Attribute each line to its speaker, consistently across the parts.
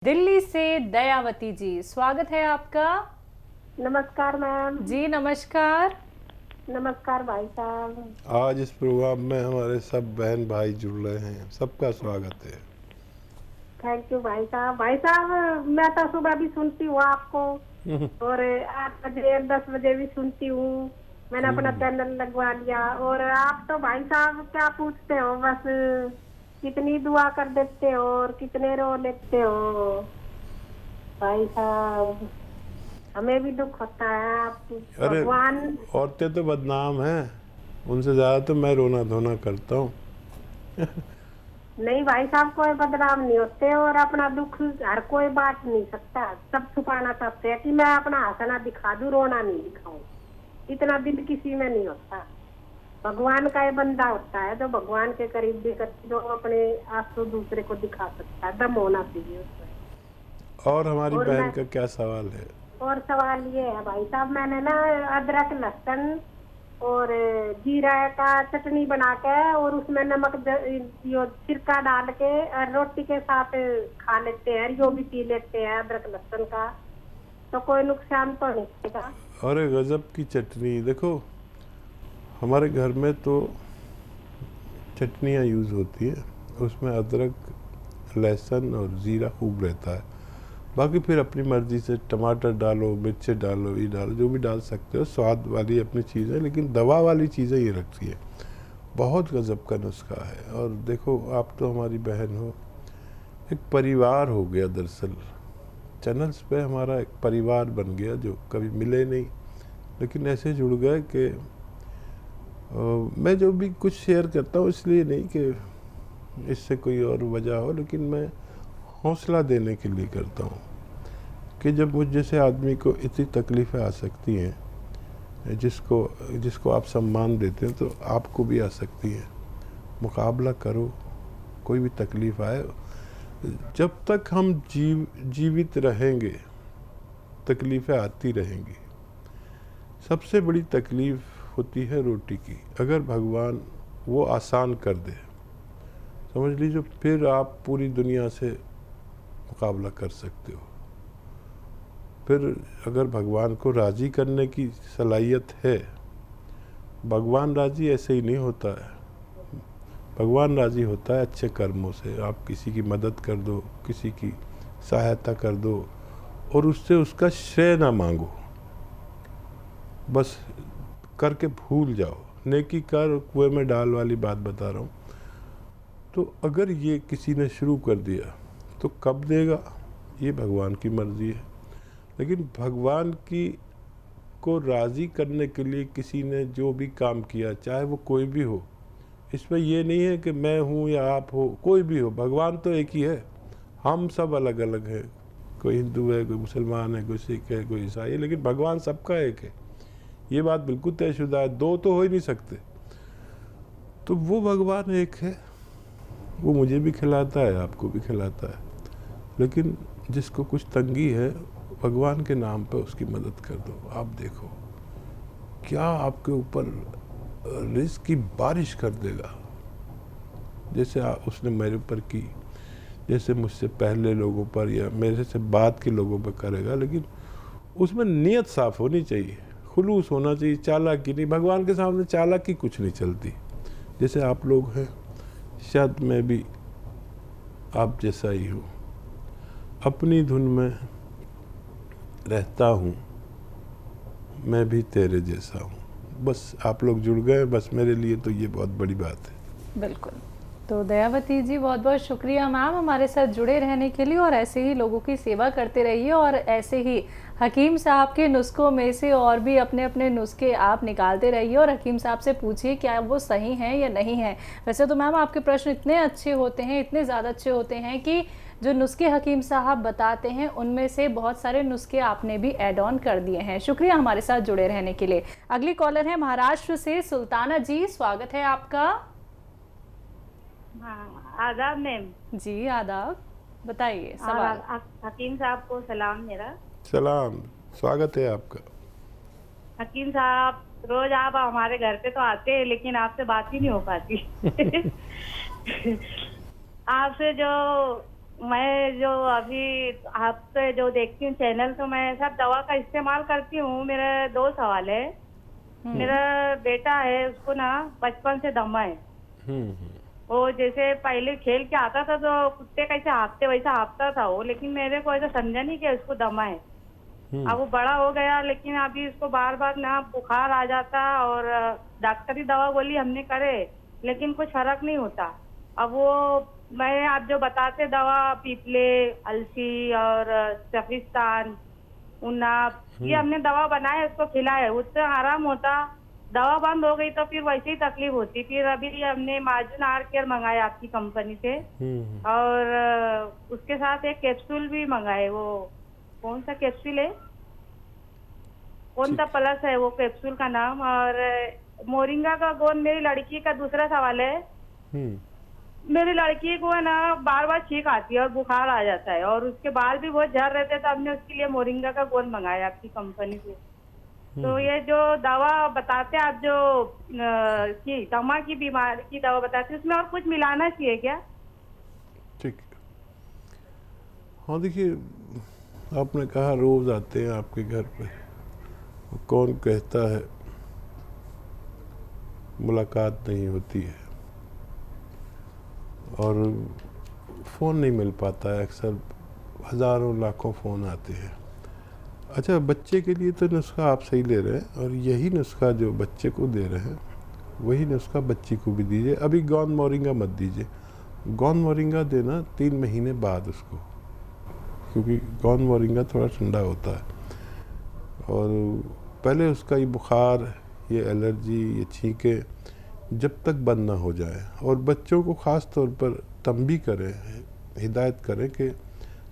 Speaker 1: दिल्ली से दयावती जी, स्वागत है आपका।
Speaker 2: नमस्कार मैम।
Speaker 1: जी नमस्कार।
Speaker 2: नमस्कार भाई साहब।
Speaker 3: आज इस प्रोग्राम में हमारे सब बहन भाई जुड़ रहे हैं, सबका स्वागत है।
Speaker 2: थैंक यू भाई साहब। भाई साहब मैं तो सुबह भी सुनती हूँ आपको और 8 बजे 10 बजे भी सुनती हूँ। मैंने अपना चैनल लगवा लिया और आप तो भाई साहब क्या पूछते हो, बस कितनी दुआ कर देते हो और कितने रो लेते हो भाई साहब। हमें भी दुख होता है। आप
Speaker 3: अरे
Speaker 2: भगवान
Speaker 3: औरतें तो बदनाम हैं, उनसे ज़्यादा तो मैं रोना धोना करता हूँ।
Speaker 2: नहीं भाई साहब, कोई बदनाम नहीं होते और अपना दुख हर कोई बांट नहीं सकता। सब छुपाना चाहते हैं कि मैं अपना हंसना दिखा दूं, रोना नहीं दिखाऊं। इतना दिल किसी में नहीं होता। भगवान का ये बंदा होता है जो भगवान के करीब भी करती, जो अपने आंसू दूसरे को दिखा सकता है। दम होना चाहिए उसमें।
Speaker 3: और हमारी
Speaker 2: और
Speaker 3: बहन का क्या सवाल है?
Speaker 2: और सवाल ये है भाई साहब, मैंने ना अदरक लहसुन और जीरा का चटनी बना के और उसमें नमक यो सिरका डाल के और रोटी के साथ खा लेते हैं, यो भी पी लेते हैं अदरक लहसुन का, तो कोई नुकसान तो नहीं होगा?
Speaker 3: अरे गजब की चटनी। देखो हमारे घर में तो चटनियाँ यूज़ होती है, उसमें अदरक लहसुन और ज़ीरा खूब रहता है। बाकी फिर अपनी मर्ज़ी से टमाटर डालो, मिर्ची डालो, ये डालो, जो भी डाल सकते हो। स्वाद वाली अपनी चीज़ है, लेकिन दवा वाली चीज़ें ये रखती है। बहुत गजब का नुस्खा है। और देखो आप तो हमारी बहन हो, एक परिवार हो गया दरअसल। चैनल्स पे हमारा एक परिवार बन गया, जो कभी मिले नहीं लेकिन ऐसे जुड़ गए कि मैं जो भी कुछ शेयर करता हूँ इसलिए नहीं कि इससे कोई और वजह हो, लेकिन मैं हौसला देने के लिए करता हूँ कि जब मुझ जैसे आदमी को इतनी तकलीफ़ें आ सकती हैं, जिसको आप सम्मान देते हैं, तो आपको भी आ सकती है। मुकाबला करो, कोई भी तकलीफ़ आए। जब तक हम जीवित रहेंगे तकलीफ़ें आती रहेंगी। सबसे बड़ी तकलीफ़ होती है रोटी की। अगर भगवान वो आसान कर दे, समझ लीजिए, फिर आप पूरी दुनिया से मुकाबला कर सकते हो। फिर अगर भगवान को राज़ी करने की सलाहियत है, भगवान राज़ी ऐसे ही नहीं होता है। भगवान राज़ी होता है अच्छे कर्मों से। आप किसी की मदद कर दो, किसी की सहायता कर दो और उससे उसका श्रेय ना मांगो, बस करके भूल जाओ। नेकी कर कुएं में डाल वाली बात बता रहा हूँ। तो अगर ये किसी ने शुरू कर दिया तो कब देगा, ये भगवान की मर्ज़ी है। लेकिन भगवान की को राज़ी करने के लिए किसी ने जो भी काम किया, चाहे वो कोई भी हो, इसमें ये नहीं है कि मैं हूँ या आप हो, कोई भी हो, भगवान तो एक ही है। हम सब अलग अलग हैं, कोई हिंदू है, कोई मुसलमान है, कोई सिख है, कोई ईसाई है, लेकिन भगवान सबका एक है। ये बात बिल्कुल तयशुदा है, दो तो हो ही नहीं सकते। तो वो भगवान एक है, वो मुझे भी खिलाता है, आपको भी खिलाता है। लेकिन जिसको कुछ तंगी है, भगवान के नाम पे उसकी मदद कर दो। आप देखो क्या आपके ऊपर रिस्क की बारिश कर देगा, जैसे उसने मेरे ऊपर की, जैसे मुझसे पहले लोगों पर या मेरे से बाद के लोगों पर करेगा। लेकिन उसमें नीयत साफ होनी चाहिए, खुलूस होना चाहिए, चालाकी नहीं। भगवान के सामने चालाकी कुछ नहीं चलती। जैसे आप लोग हैं, शायद मैं भी आप जैसा ही हूँ, अपनी धुन में रहता हूँ, मैं भी तेरे जैसा हूँ। बस आप लोग जुड़ गए, बस मेरे लिए तो ये बहुत बड़ी बात है।
Speaker 1: बिल्कुल। तो दयावती जी बहुत बहुत शुक्रिया मैम हमारे साथ जुड़े रहने के लिए, और ऐसे ही लोगों की सेवा करते रहिए और ऐसे ही हकीम साहब के नुस्खों में से और भी अपने अपने नुस्खे आप निकालते रहिए और हकीम साहब से पूछिए क्या वो सही हैं या नहीं हैं। वैसे तो मैम आपके प्रश्न इतने अच्छे होते हैं, इतने ज़्यादा अच्छे होते हैं कि जो नुस्खे हकीम साहब बताते हैं उनमें से बहुत सारे नुस्खे आपने भी ऐड ऑन कर दिए हैं। शुक्रिया हमारे साथ जुड़े रहने के लिए। अगली कॉलर है महाराष्ट्र से सुल्ताना जी, स्वागत है आपका।
Speaker 4: हाँ, आदाब मैम।
Speaker 1: जी आदाब, बताइए सवाल।
Speaker 4: हकीम साहब को सलाम मेरा।
Speaker 3: सलाम, स्वागत है आपका।
Speaker 4: हकीम साहब, रोज आप हमारे घर पे तो आते हैं लेकिन आपसे बात ही नहीं हो पाती। आपसे जो मैं जो अभी आपसे जो देखती हूँ चैनल, तो मैं सब दवा का इस्तेमाल करती हूँ। मेरे 2 सवाल है। मेरा बेटा है, उसको ना बचपन से दमा है। वो जैसे पहले खेल के आता था तो कुत्ते कैसे हाँफते वैसा हाँफता था वो, लेकिन मेरे को ऐसा समझा नहीं कि उसको दमा है। अब वो बड़ा हो गया, लेकिन अभी उसको बार बार ना बुखार आ जाता और डॉक्टरी दवा गोली हमने करे, लेकिन कुछ फर्क नहीं होता। अब वो मैं आप जो बताते दवा, पीपले, अलसी और सफिस्तान, उन्नाप, ये हमने दवा बनाए, उसको खिलाए, उससे आराम होता। दवा बंद हो गई तो फिर वैसे ही तकलीफ होती। फिर अभी हमने मार्जिन आर केयर मंगाया आपकी कंपनी से, और उसके साथ एक कैप्सूल भी मंगाए। वो कौन सा कैप्सूल है, कौन सा प्लस है वो कैप्सूल का नाम। और मोरिंगा का गोंद, मेरी लड़की का दूसरा सवाल है। मेरी लड़की को है ना बार बार छींक आती है और बुखार आ जाता है, और उसके बाल भी बहुत झड़ रहे थे, तो हमने उसके लिए मोरिंगा का गोंद मंगाया आपकी कंपनी से। तो ये जो दवा बताते हैं आप, जो की दमा की बीमारी की दवा बताते हैं, उसमें और कुछ मिलाना चाहिए क्या?
Speaker 3: ठीक है। हाँ देखिए, आपने कहा रोज आते हैं आपके घर पे, कौन कहता है मुलाकात नहीं होती है, और फ़ोन नहीं मिल पाता है, अक्सर हज़ारों लाखों फ़ोन आते हैं। अच्छा, बच्चे के लिए तो नुस्खा आप सही ले रहे हैं, और यही नुस्खा जो बच्चे को दे रहे हैं वही नुस्खा बच्ची को भी दीजिए। अभी गोंद मोरिंगा मत दीजिए, गोंद मोरिंगा देना 3 महीने बाद उसको, क्योंकि गोंद मोरिंगा थोड़ा ठंडा होता है, और पहले उसका ये बुखार, ये एलर्जी, ये छींके जब तक बंद ना हो जाए। और बच्चों को ख़ास तौर पर तंबी करें, हिदायत करें कि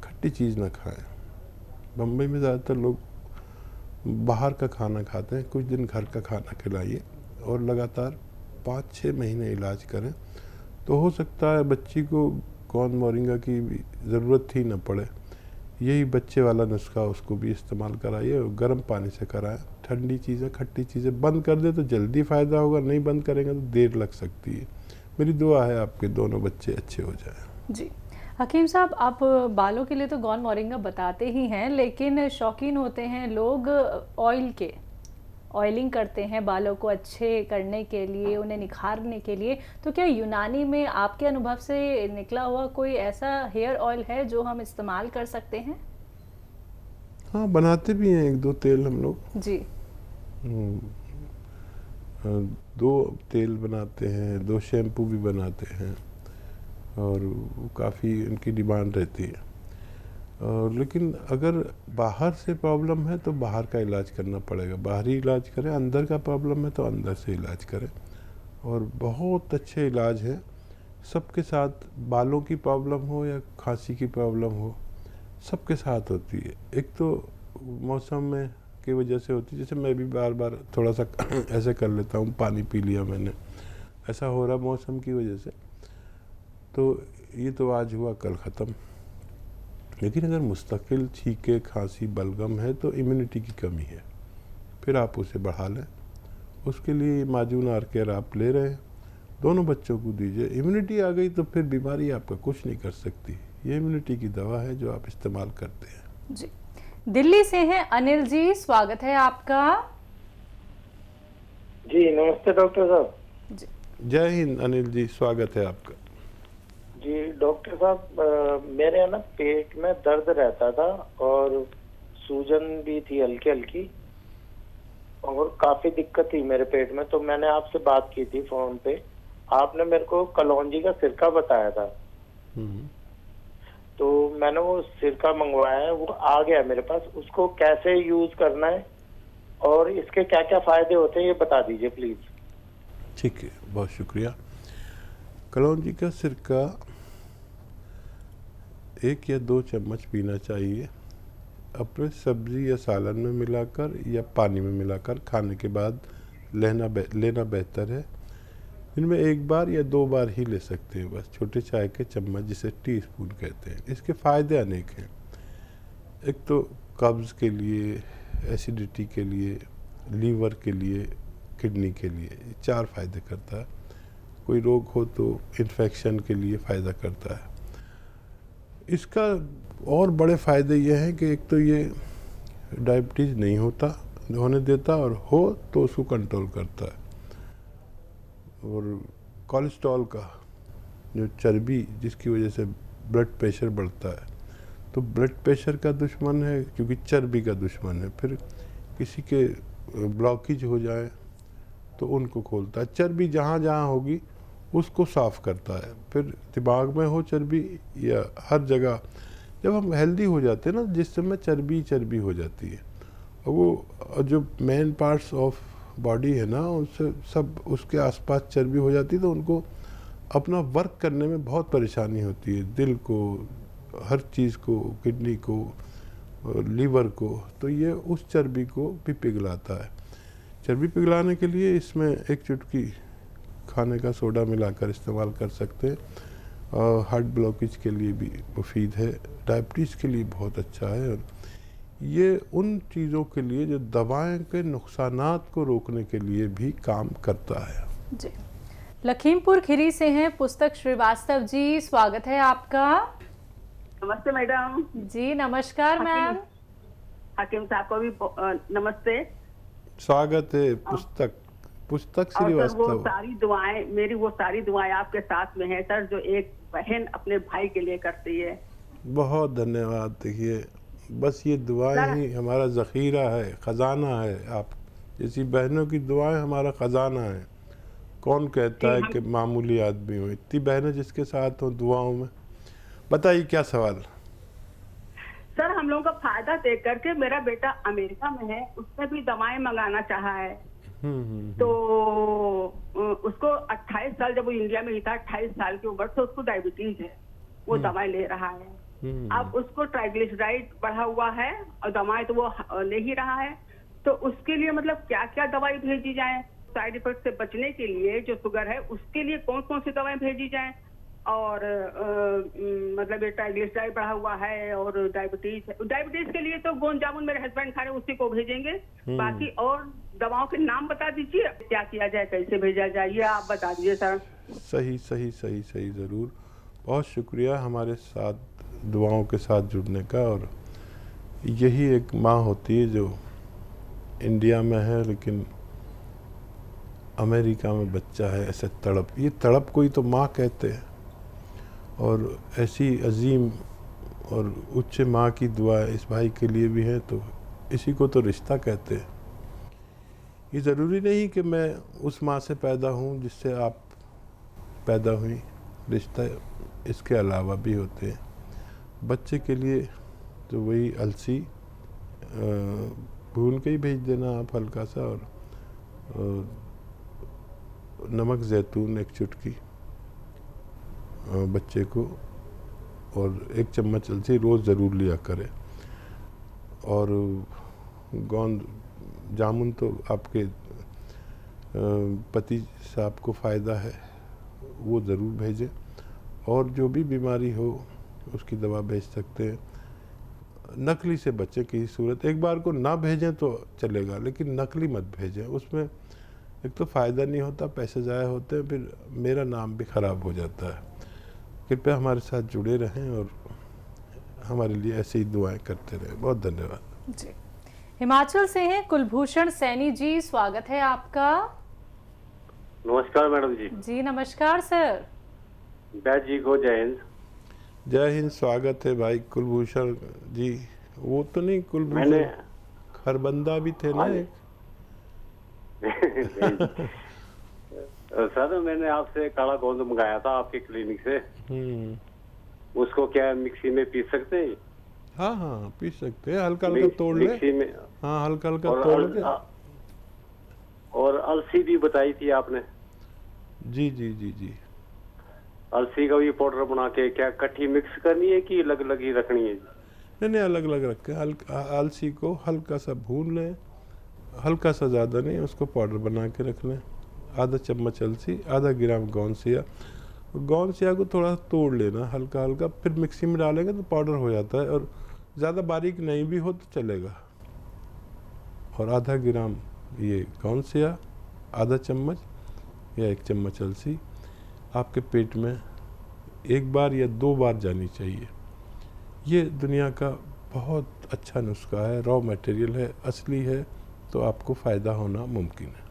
Speaker 3: खट्टी चीज़ ना खाएं। बम्बई में ज़्यादातर लोग बाहर का खाना खाते हैं, कुछ दिन घर का खाना खिलाइए और लगातार 5-6 महीने इलाज करें, तो हो सकता है बच्ची को गोंद मोरिंगा की भी ज़रूरत ही ना पड़े। यही बच्चे वाला नुस्खा उसको भी इस्तेमाल कराइए, और गर्म पानी से कराएं। ठंडी चीज़ें, खट्टी चीज़ें बंद कर दे तो जल्दी फ़ायदा होगा, नहीं बंद करेंगे तो देर लग सकती है। मेरी दुआ है आपके दोनों बच्चे अच्छे हो जाएं।
Speaker 1: जी हकीम साहब, आप बालों के लिए तो गोंद मोरिंगा बताते ही हैं, लेकिन शौकीन होते हैं लोग ऑयल के, ऑयलिंग करते हैं बालों को अच्छे करने के लिए, उन्हें निखारने के लिए। तो क्या यूनानी में आपके अनुभव से निकला हुआ कोई ऐसा हेयर ऑयल है जो हम इस्तेमाल कर सकते हैं?
Speaker 3: हाँ, बनाते भी हैं 1-2 तेल हम लोग
Speaker 1: जी।
Speaker 3: 2 तेल बनाते हैं, 2 शैम्पू भी बनाते हैं, और काफ़ी उनकी डिमांड रहती है। लेकिन अगर बाहर से प्रॉब्लम है तो बाहर का इलाज करना पड़ेगा, बाहरी इलाज करें। अंदर का प्रॉब्लम है तो अंदर से इलाज करें, और बहुत अच्छे इलाज हैं सबके साथ। बालों की प्रॉब्लम हो या खांसी की प्रॉब्लम हो, सबके साथ होती है। एक तो मौसम में की वजह से होती है, जैसे मैं भी बार बार थोड़ा सा ऐसे कर लेता हूँ, पानी पी लिया मैंने, ऐसा हो रहा मौसम की वजह से, तो ये तो आज हुआ कल ख़त्म। लेकिन अगर मुस्तकिल छींके, खांसी, बलगम है तो इम्यूनिटी की कमी है, फिर आप उसे बढ़ा लें। उसके लिए माजून आर केयर आप ले रहे हैं, दोनों बच्चों को दीजिए। इम्यूनिटी आ गई तो फिर बीमारी आपका कुछ नहीं कर सकती। ये इम्यूनिटी की दवा है जो आप इस्तेमाल करते हैं।
Speaker 1: जी, दिल्ली से हैं अनिल जी, स्वागत है आपका।
Speaker 5: जी नमस्ते डॉक्टर साहब।
Speaker 1: जी,
Speaker 3: जय हिंद अनिल जी, स्वागत है आपका।
Speaker 5: जी डॉक्टर साहब, मेरे ना पेट में दर्द रहता था और सूजन भी थी हल्की हल्की, और काफी दिक्कत थी मेरे पेट में। तो मैंने आपसे बात की थी फोन पे, आपने मेरे को कलौंजी का सिरका बताया था, तो मैंने वो सिरका मंगवाया है, वो आ गया मेरे पास। उसको कैसे यूज करना है और इसके क्या क्या फायदे होते हैं ये बता दीजिए प्लीज।
Speaker 3: ठीक है, बहुत शुक्रिया। कलौंजी का सिरका 1 या 2 चम्मच पीना चाहिए, अपने सब्जी या सालन में मिलाकर या पानी में मिलाकर खाने के बाद लेना बेहतर है। दिन में 1 बार या 2 बार ही ले सकते हैं बस, छोटे चाय के चम्मच जिसे टीस्पून कहते हैं। इसके फ़ायदे अनेक हैं। एक तो कब्ज़ के लिए, एसिडिटी के लिए, लीवर के लिए, किडनी के लिए, 4 फ़ायदे करता है। कोई रोग हो तो इन्फेक्शन के लिए फ़ायदा करता है। इसका और बड़े फ़ायदे ये हैं कि एक तो ये डायबिटीज़ नहीं होने देता, और हो तो उसको कंट्रोल करता है। और कोलेस्ट्रॉल का जो चर्बी जिसकी वजह से ब्लड प्रेशर बढ़ता है, तो ब्लड प्रेशर का दुश्मन है क्योंकि चर्बी का दुश्मन है। फिर किसी के ब्लॉकेज हो जाए तो उनको खोलता है। चर्बी जहाँ जहाँ होगी उसको साफ़ करता है। फिर दिमाग में हो चर्बी या हर जगह, जब हम हेल्दी हो जाते हैं ना, जिस समय चर्बी हो जाती है, और वो जो मेन पार्ट्स ऑफ बॉडी है ना, उससे सब उसके आसपास चर्बी हो जाती है, तो उनको अपना वर्क करने में बहुत परेशानी होती है, दिल को, हर चीज़ को, किडनी को, लीवर को। तो ये उस चर्बी को भी पिघलाता है। चर्बी पिघलाने के लिए इसमें एक चुटकी खाने का सोडा मिलाकर इस्तेमाल कर सकते हैं। हार्ट ब्लॉकेज के लिए भी मुफीद है, डायबिटीज़ के लिए बहुत अच्छा है। और ये उन चीज़ों के लिए जो दवाएं के नुकसानात को रोकने के लिए भी काम करता है।
Speaker 1: जी, लखीमपुर खीरी से हैं पुस्तक श्रीवास्तव जी, स्वागत है आपका।
Speaker 6: नमस्ते मैडम
Speaker 1: जी नमस्कार मैम।
Speaker 6: हकीम साहब को भी नमस्ते,
Speaker 3: स्वागत है। पुस्तक श्रीवास्तव।
Speaker 6: वो सारी दुआएं, मेरी वो सारी दुआएं आपके साथ में है सर, जो एक बहन अपने भाई के लिए करती है।
Speaker 3: बहुत धन्यवाद। देखिए, बस ये दुआएं ही हमारा ज़ख़ीरा है, ख़जाना है। आप जैसी बहनों की दुआएं हमारा ख़जाना है। कौन कहता है कि मामूली आदमी हो, इतनी बहनें जिसके साथ हो दुआओं में। बताइए क्या सवाल।
Speaker 6: सर, हम लोगों का फायदा देख करके मेरा बेटा अमेरिका में है, उसने भी दवाएं मंगाना चाहा है। तो उसको 28 साल, जब वो इंडिया में ही था, 28 साल की उम्र से उसको डायबिटीज है, वो दवाएं ले रहा है। अब उसको ट्राइग्लिसराइड बढ़ा हुआ है और दवाएं तो वो ले ही रहा है। तो उसके लिए मतलब क्या क्या दवाई भेजी जाए, साइड इफेक्ट से बचने के लिए, जो शुगर है उसके लिए कौन कौन सी दवाएं भेजी जाए। और मतलब ये ट्राइग्लिसराइड बढ़ा हुआ है और डायबिटीज के लिए तो गोंद जामुन मेरे हस्बैंड खा रहे, उसी को भेजेंगे। बाकी और दवाओं के नाम बता दीजिए, क्या किया जाए, कैसे भेजा जाए, ये आप बता दीजिए सर।
Speaker 3: सही ज़रूर। बहुत शुक्रिया हमारे साथ दुआओं के साथ जुड़ने का। और यही एक माँ होती है जो इंडिया में है लेकिन अमेरिका में बच्चा है, ऐसे तड़प, ये तड़प को ही तो माँ कहते हैं। और ऐसी अजीम और उच्च माँ की दुआ इस भाई के लिए भी है, तो इसी को तो रिश्ता कहते हैं। ये ज़रूरी नहीं कि मैं उस माँ से पैदा हूँ जिससे आप पैदा हुई, रिश्ता इसके अलावा भी होते हैं। बच्चे के लिए तो वही अलसी भून के ही भेज देना आप हल्का सा, और नमक ज़ैतून एक चुटकी बच्चे को, और 1 चम्मच अलसी रोज़ ज़रूर लिया करें। और गोंद जामुन तो आपके पति साहब को फ़ायदा है, वो ज़रूर भेजें। और जो भी बीमारी हो उसकी दवा भेज सकते हैं। नकली से बच्चे की सूरत, एक बार को ना भेजें तो चलेगा, लेकिन नकली मत भेजें। उसमें एक तो फ़ायदा नहीं होता, पैसे ज़ाया होते हैं, फिर मेरा नाम भी ख़राब हो जाता है। कृपया हमारे साथ जुड़े रहें और हमारे लिए ऐसे ही दुआएं करते रहें। बहुत धन्यवाद
Speaker 1: जी। हिमाचल से हैं कुलभूषण सैनी जी, स्वागत है आपका।
Speaker 7: नमस्कार मैडम जी।
Speaker 1: जी नमस्कार सर।
Speaker 7: बैद जी को जय हिंद।
Speaker 3: जय हिंद, स्वागत है भाई कुलभूषण जी। वो तो नहीं कुलभूषण, खरबंदा भी थे ना एक।
Speaker 7: सर, मैंने आपसे काला गोंद मंगाया था आपके क्लिनिक से। उसको क्या मिक्सी में पीस सकते हैं?
Speaker 3: हाँ पीस सकते हैं, हल्का हल्का तोड़ ले।
Speaker 7: मिक्सी में,
Speaker 3: हाँ हल्का हल्का तोड़ के।
Speaker 7: और अलसी भी बताई थी आपने।
Speaker 3: जी।
Speaker 7: अलसी का भी पाउडर बना के क्या कट्ठी मिक्स करनी है कि अलग अलग ही रखनी है?
Speaker 3: नहीं, अलग अलग रख के अलसी को हल्का सा भून लें, हल्का सा, ज़्यादा नहीं, उसको पाउडर बना के रख लें। आधा चम्मच अलसी, आधा ग्राम गोंद सिया को थोड़ा तोड़ लेना हल्का हल्का, फिर मिक्सी में डालेंगे तो पाउडर हो जाता है। और ज़्यादा बारीक नहीं भी हो तो चलेगा। और आधा ग्राम ये गोंद सिया, आधा चम्मच या 1 चम्मच अलसी आपके पेट में 1 बार या 2 बार जानी चाहिए। ये दुनिया का बहुत अच्छा नुस्खा है, रॉ मटेरियल है, असली है, तो आपको फ़ायदा होना मुमकिन है।